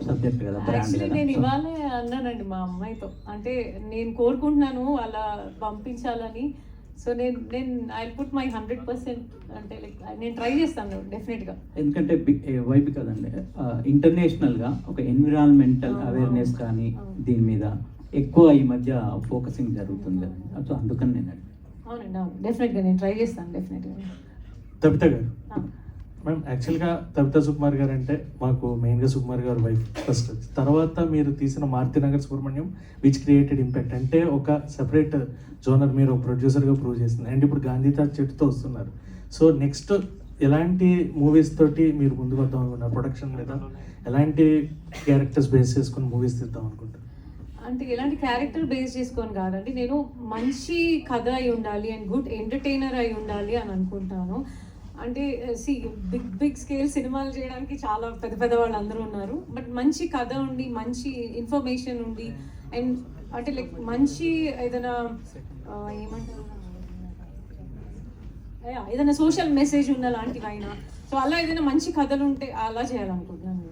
Subject కదా, brand actually కదా. నేను ఇవాళే అన్నానండి మా అమ్మాయితో, అంటే నేను కోరుకుంటున్నాను అలా పంపించాలని. సో నేను ఐ పుట్ మై 100%, అంటే లైక్ నేను ట్రై చేస్తాను డెఫినెట్గా. ఎందుకంటే వైపు కదండి, ఇంటర్నేషనల్గా ఒక ఎన్విరాన్మెంటల్ అవేర్నెస్ కానీ దీని మీద ఎక్కువ ఈ మధ్య ఫోకసింగ్ జరుగుతుంది కదండి. సో అందుకని నేను అడిగాను. అవునండి, అవును, డెఫినెట్గా నేను ట్రై చేస్తాను డెఫినెట్గా. తబిత గారు, మ్యామ్ యాక్చువల్గా తబిత సుకుమార్ గారు అంటే మాకు మెయిన్గా సుకుమార్ గారు వైఫ్ ఫస్ట్. తర్వాత మీరు తీసిన Maruthi Nagar Subrahmanyam which created impact, అంటే ఒక సెపరేట్ జోనర్ మీరు ఒక ప్రొడ్యూసర్గా ప్రూవ్ చేసింది. అండ్ ఇప్పుడు గాంధీతాజ్ చెట్టుతో వస్తున్నారు. సో నెక్స్ట్ ఎలాంటి మూవీస్ తోటి మీరు ముందుకు వద్దాం అనుకున్నారు? ప్రొడక్షన్ లేదా ఎలాంటి క్యారెక్టర్స్ బేస్ చేసుకుని మూవీస్ తీద్దాం అనుకుంటారు? అంటే ఎలాంటి క్యారెక్టర్ బేస్ చేసుకొని కాదండి, నేను మంచి కథ అయి ఉండాలి అండ్ గుడ్ ఎంటర్టైనర్ అయి ఉండాలి అని అనుకుంటాను. అంటే బిగ్ స్కేల్ సినిమాలు చేయడానికి చాలా పెద్ద పెద్ద వాళ్ళు అందరూ ఉన్నారు, బట్ మంచి కథ ఉండి మంచి ఇన్ఫర్మేషన్ ఉండి అండ్ అంటే లైక్ మంచి ఏదైనా ఏమంటారు, ఏదైనా సోషల్ మెసేజ్ ఉన్న లాంటివైనా, సో అలా ఏదైనా మంచి కథలు ఉంటే అలా చేయాలనుకుంటున్నాను.